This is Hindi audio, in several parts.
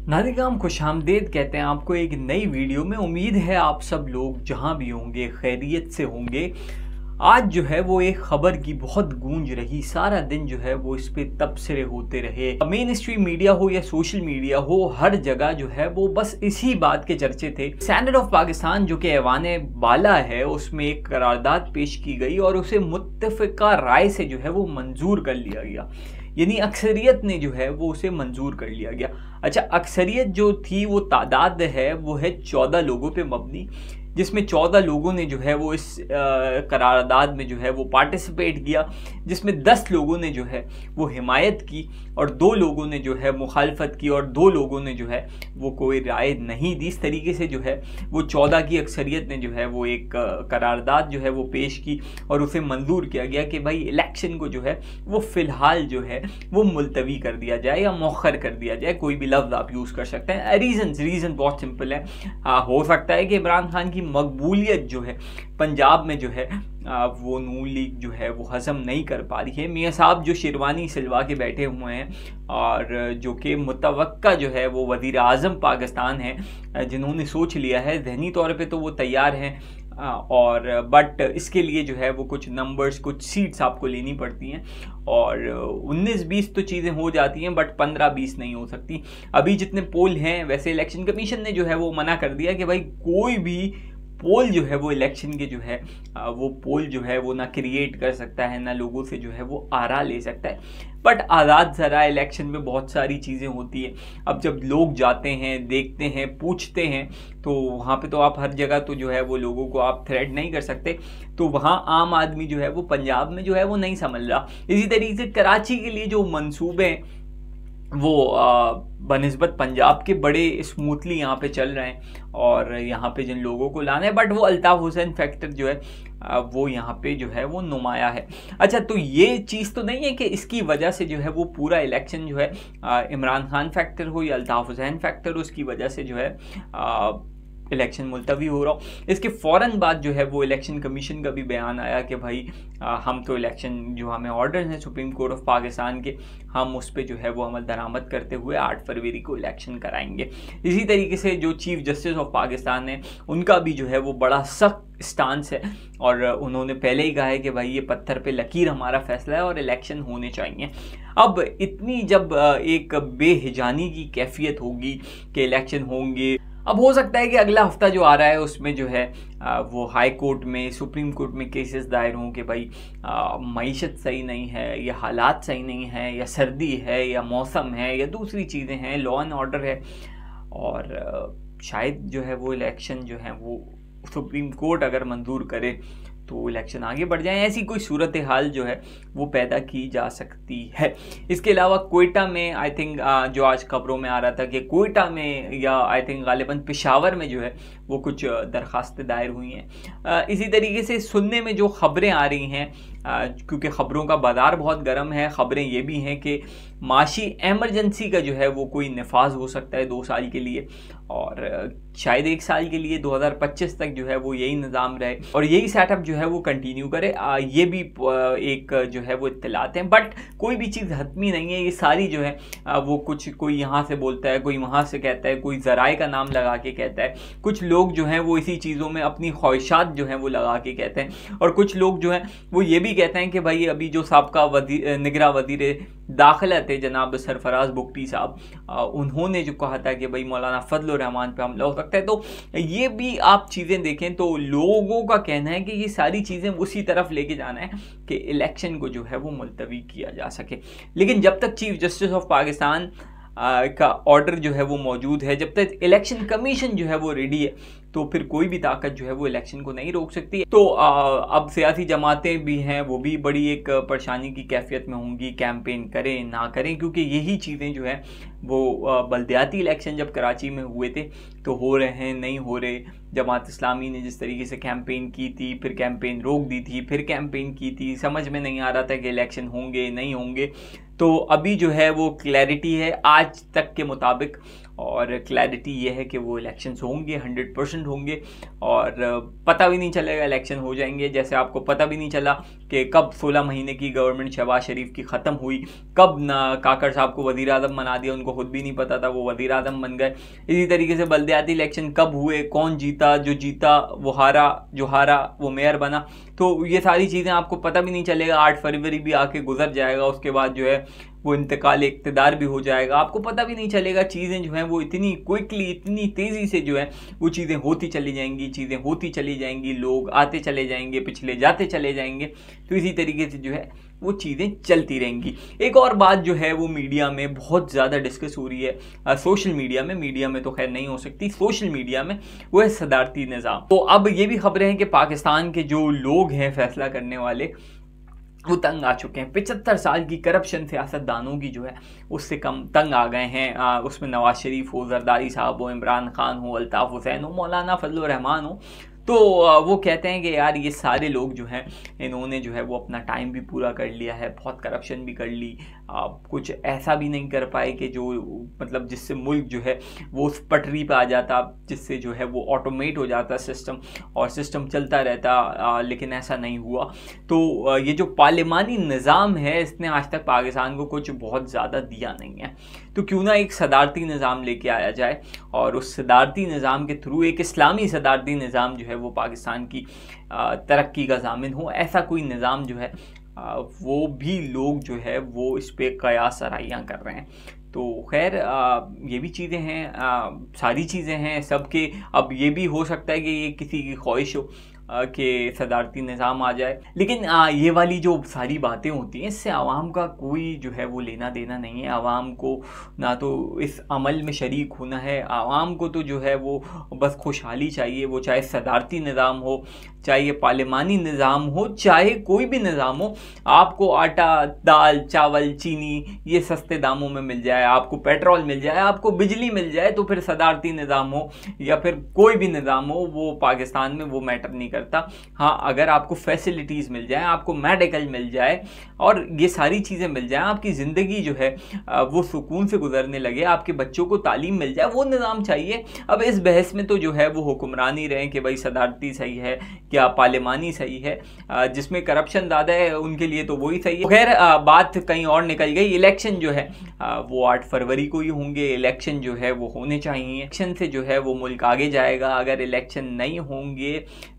नादिगाम खुशामदीद कहते हैं आपको एक नई वीडियो में। उम्मीद है आप सब लोग जहां भी होंगे खैरियत से होंगे। आज जो है वो एक खबर की बहुत गूंज रही, सारा दिन जो है वो इस पे तबसरे होते रहे। मेन स्ट्रीम मीडिया हो या सोशल मीडिया हो, हर जगह जो है वो बस इसी बात के चर्चे थे। स्टैंडर्ड ऑफ पाकिस्तान जो कि ऐवान बाला है, उसमें एक करारदाद पेश की गई और उसे मुत्तफ़िका राय से जो है वो मंजूर कर लिया गया। यानी अक्सरियत ने जो है वो उसे मंजूर कर लिया गया। अच्छा, अक्सरियत जो थी वो तादाद है वो है 14 लोगों पे मबनी, जिसमें 14 लोगों ने जो है वो इस करारदाद में जो है वो पार्टिसिपेट किया, जिसमें 10 लोगों ने जो है वो हिमायत की और 2 लोगों ने जो है मुखालफत की और 2 लोगों ने जो है वो कोई राय नहीं दी। इस तरीके से जो है वो 14 की अक्सरियत ने जो है वो एक करारदाद जो है वो पेश की और उसे मंजूर किया गया कि भाई इलेक्शन को जो है वो फ़िलहाल जो है वो मुलतवी कर दिया जाए या मौखर कर दिया जाए। कोई भी लफ्ज़ आप यूज़ कर सकते हैं। रीज़न बहुत सिंपल है। हो सकता है कि इमरान खान की मकबूलियत जो है पंजाब में जो है वो नून लीग जो है वो हज़म नहीं कर पा रही है। मियाँ साहब जो शेरवानी सिलवा के बैठे हुए हैं और जो कि मुतवक्का जो है वो वज़ीर आज़म पाकिस्तान है, जिन्होंने सोच लिया है, ज़हनी तौर पे तो वो तैयार हैं और बट इसके लिए जो है वो कुछ नंबर्स, कुछ सीट्स आपको लेनी पड़ती हैं और 19-20 तो चीज़ें हो जाती हैं बट 15-20 नहीं हो सकती। अभी जितने पोल हैं, वैसे इलेक्शन कमीशन ने जो है वो मना कर दिया कि भाई कोई भी पोल जो है वो इलेक्शन के जो है वो पोल जो है वो ना क्रिएट कर सकता है, ना लोगों से जो है वो आरा ले सकता है। बट आज़ाद ज़रा इलेक्शन में बहुत सारी चीज़ें होती हैं। अब जब लोग जाते हैं, देखते हैं, पूछते हैं, तो वहाँ पे तो आप हर जगह तो जो है वो लोगों को आप थ्रेट नहीं कर सकते। तो वहाँ आम आदमी जो है वो पंजाब में जो है वो नहीं समझ रहा। इसी तरीके से कराची के लिए जो मंसूबे वो बनिस्बत पंजाब के बड़े स्मूथली यहाँ पे चल रहे हैं और यहाँ पे जिन लोगों को लाना है, बट वो अल्ताफ़ हुसैन फैक्टर जो है वो यहाँ पे जो है वो नुमाया है। अच्छा, तो ये चीज़ तो नहीं है कि इसकी वजह से जो है वो पूरा इलेक्शन जो है इमरान खान फैक्टर हो या अल्ताफ़ हुसैन फैक्टर हो, उसकी वजह से जो है इलेक्शन मुलतवी हो रहा हो। इसके फ़ौरन बाद जो है वो इलेक्शन कमीशन का भी बयान आया कि भाई हम तो इलेक्शन जो हमें ऑर्डर हैं सुप्रीम कोर्ट ऑफ पाकिस्तान के, हम उस पर जो है वो अमल दरामद करते हुए 8 फरवरी को इलेक्शन कराएंगे। इसी तरीके से जो चीफ जस्टिस ऑफ पाकिस्तान है, उनका भी जो है वो बड़ा सख्त स्टांस है और उन्होंने पहले ही कहा है कि भाई ये पत्थर पे लकीर हमारा फैसला है और इलेक्शन होने चाहिए। अब इतनी जब एक बेहिजानी की कैफियत होगी कि इलेक्शन होंगे, अब हो सकता है कि अगला हफ्ता जो आ रहा है उसमें जो है वो हाई कोर्ट में, सुप्रीम कोर्ट में केसेस दायर हों कि भाई मईशत सही नहीं है या हालात सही नहीं है या सर्दी है या मौसम है या दूसरी चीज़ें हैं, लॉ एंड ऑर्डर है, और शायद जो है वो इलेक्शन जो है वो सुप्रीम कोर्ट अगर मंजूर करे तो इलेक्शन आगे बढ़ जाए। ऐसी कोई सूरत हाल जो है वो पैदा की जा सकती है। इसके अलावा कोयटा में आई थिंक जो आज खबरों में आ रहा था कि कोयटा में या आई थिंक गालिबन पेशावर में जो है वो कुछ दरखास्तें दायर हुई हैं। इसी तरीके से सुनने में जो खबरें आ रही हैं, क्योंकि ख़बरों का बाज़ार बहुत गर्म है, ख़बरें ये भी हैं कि माशी एमरजेंसी का जो है वो कोई नफाज हो सकता है 2 साल के लिए और शायद 1 साल के लिए 2025 तक जो है वो यही निज़ाम रहे और यही सेटअप जो है वो कंटिन्यू करे। ये भी एक जो है वो इत्तलात हैं, बट कोई भी चीज़ हतमी नहीं है। ये सारी जो है वो कुछ कोई यहाँ से बोलता है, कोई वहाँ से कहता है, कोई ज़राए का नाम लगा के कहता है, कुछ लोग जो हैं वो इसी चीज़ों में अपनी ख्वाहिशात जो हैं वो लगा के कहते हैं और कुछ लोग जो हैं वो ये भी कहते हैं कि भाई अभी जो साबका निगरां वज़ीर दाखिला थे जनाब सरफराज बुगटी साहब, उन्होंने जो कहा था कि भाई मौलाना फजल रहमान पे हमला हो सकता है। तो ये भी आप चीज़ें देखें तो लोगों का कहना है कि ये सारी चीज़ें उसी तरफ लेके जाना है कि इलेक्शन को जो है वो मुलतवी किया जा सके। लेकिन जब तक चीफ जस्टिस ऑफ पाकिस्तान का ऑर्डर जो है वो मौजूद है, जब तक इलेक्शन कमीशन जो है वो रेडी है, तो फिर कोई भी ताकत जो है वो इलेक्शन को नहीं रोक सकती। तो अब सियासी जमातें भी हैं, वो भी बड़ी एक परेशानी की कैफियत में होंगी, कैंपेन करें ना करें, क्योंकि यही चीज़ें जो है वो बल्दियाती इलेक्शन जब कराची में हुए थे तो हो रहे हैं, नहीं हो रहे। जमात इस्लामी ने जिस तरीके से कैंपेन की थी, फिर कैंपेन रोक दी थी, फिर कैंपेन की थी, समझ में नहीं आ रहा था कि इलेक्शन होंगे नहीं होंगे। तो अभी जो है वो क्लैरिटी है आज तक के मुताबिक, और क्लैरिटी ये है कि वो इलेक्शंस होंगे, 100% होंगे और पता भी नहीं चलेगा इलेक्शन हो जाएंगे। जैसे आपको पता भी नहीं चला कि कब 16 महीने की गवर्नमेंट शहबाज शरीफ की ख़त्म हुई, कब ना काकर साहब को वज़ीर आज़म बना दिया, उनको उनको खुद भी नहीं पता था, वो वज़ीर आज़म बन गए। इसी तरीके से बल्दियाती इलेक्शन कब हुए, कौन जीता, जो जीता वो हारा, जो हारा वो मेयर बना। तो ये सारी चीज़ें आपको पता भी नहीं चलेगा। 8 फरवरी भी आके गुजर जाएगा, उसके बाद जो है वो इंतकाल इक़्तिदार भी हो जाएगा, आपको पता भी नहीं चलेगा। चीज़ें जो हैं वो इतनी क्विकली, इतनी तेज़ी से जो है वो चीज़ें होती चली जाएंगी, चीज़ें होती चली जाएंगी, लोग आते चले जाएंगे, पिछले जाते चले जाएंगे। तो इसी तरीके से जो है वो चीज़ें चलती रहेंगी। एक और बात जो है वो मीडिया में बहुत ज़्यादा डिस्कस हो रही है, सोशल मीडिया में, मीडिया में तो खैर नहीं हो सकती, सोशल मीडिया में, वो है सदारती निज़ाम। तो अब ये भी खबरें हैं कि पाकिस्तान के जो लोग हैं फैसला करने वाले, वो तंग आ चुके हैं। 75 साल की करप्शन सियासतदानों की जो है उससे कम तंग आ गए हैं। उसमें नवाज शरीफ हो, जरदारी साहब हो, इमरान खान हो, अल्ताफ़ हुसैन हो, मौलाना फजल रहमान हो। तो वो कहते हैं कि यार ये सारे लोग जो हैं इन्होंने जो है वो अपना टाइम भी पूरा कर लिया है, बहुत करप्शन भी कर ली, कुछ ऐसा भी नहीं कर पाए कि जो मतलब जिससे मुल्क जो है वो उस पटरी पे आ जाता, जिससे जो है वो ऑटोमेट हो जाता सिस्टम और सिस्टम चलता रहता, लेकिन ऐसा नहीं हुआ। तो ये जो पार्लिमानी निज़ाम है इसने आज तक पाकिस्तान को कुछ बहुत ज़्यादा दिया नहीं है। तो क्यों ना एक सदारती निज़ाम लेके आया जाए और उस सदारती निज़ाम के थ्रू एक इस्लामी सदारती निज़ाम जो है वो पाकिस्तान की तरक्की का ज़ामिन हो। ऐसा कोई निज़ाम जो है वो भी लोग जो है वो इस पर कयास आराइयाँ कर रहे हैं। तो खैर ये भी चीज़ें हैं, सारी चीज़ें हैं सबके। अब ये भी हो सकता है कि ये किसी की ख्वाहिश हो कि सदारती निज़ाम आ जाए, लेकिन ये वाली जो सारी बातें होती हैं इससे आवाम का कोई जो है वो लेना देना नहीं है। आवाम को ना तो इस अमल में शरीक होना है, आवाम को तो जो है वो बस खुशहाली चाहिए, वो चाहे सदारती निज़ाम हो, चाहे ये पार्लिमानी निज़ाम हो, चाहे कोई भी निज़ाम हो। आपको आटा, दाल, चावल, चीनी ये सस्ते दामों में मिल जाए, आपको पेट्रोल मिल जाए, आपको बिजली मिल जाए, तो फिर सदारती निज़ाम हो या फिर कोई भी निज़ाम हो वो पाकिस्तान में वो मैटर नहीं करता। हाँ, अगर आपको फैसिलिटीज़ मिल जाए, आपको मेडिकल मिल जाए और ये सारी चीज़ें मिल जाए, आपकी ज़िंदगी जो है वो सुकून से गुजरने लगे, आपके बच्चों को तालीम मिल जाए, वो निज़ाम चाहिए। अब इस बहस में तो जो है वो हुक्मरान ही रहे कि भाई सदारती सही है क्या पार्लिमानी सही है, जिसमें करप्शन ज़्यादा है उनके लिए तो वही सही है। खैर बात कहीं और निकल गई। इलेक्शन जो है वो 8 फरवरी को ही होंगे। इलेक्शन जो है वो होने चाहिए, इलेक्शन से जो है वो मुल्क आगे जाएगा। अगर इलेक्शन नहीं होंगे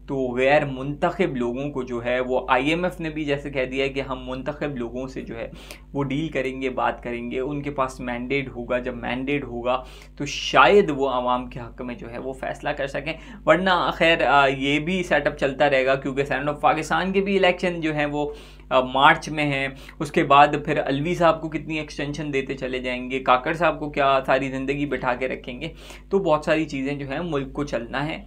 तो गैर मुंतखब लोगों को जो है वो IMF ने भी जैसे कह दिया है कि हम मुंतखब लोगों से जो है वो डील करेंगे, बात करेंगे, उनके पास मैंडेट होगा। जब मैंडेट होगा तो शायद वो आवाम के हक़ में जो है वो फैसला कर सकें, वरना खैर ये भी सेटअप चलता रहेगा क्योंकि सेनेट ऑफ पाकिस्तान के भी इलेक्शन जो हैं वो मार्च में हैं। उसके बाद फिर अलवी साहब को कितनी एक्सटेंशन देते चले जाएंगे, काकड़ साहब को क्या सारी ज़िंदगी बिठा के रखेंगे। तो बहुत सारी चीज़ें जो हैं मुल्क को चलना है,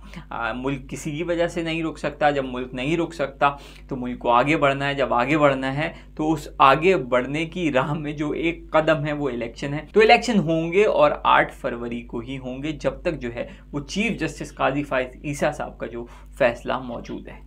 मुल्क किसी की वजह से नहीं रुक सकता। जब मुल्क नहीं रुक सकता तो मुल्क को आगे बढ़ना है। जब आगे बढ़ना है तो उस आगे बढ़ने की राह में जो एक कदम है वो इलेक्शन है। तो इलेक्शन होंगे और 8 फरवरी को ही होंगे, जब तक जो है वो चीफ जस्टिस काजी फाइज ईसा साहब का जो फैसला मौजूद है।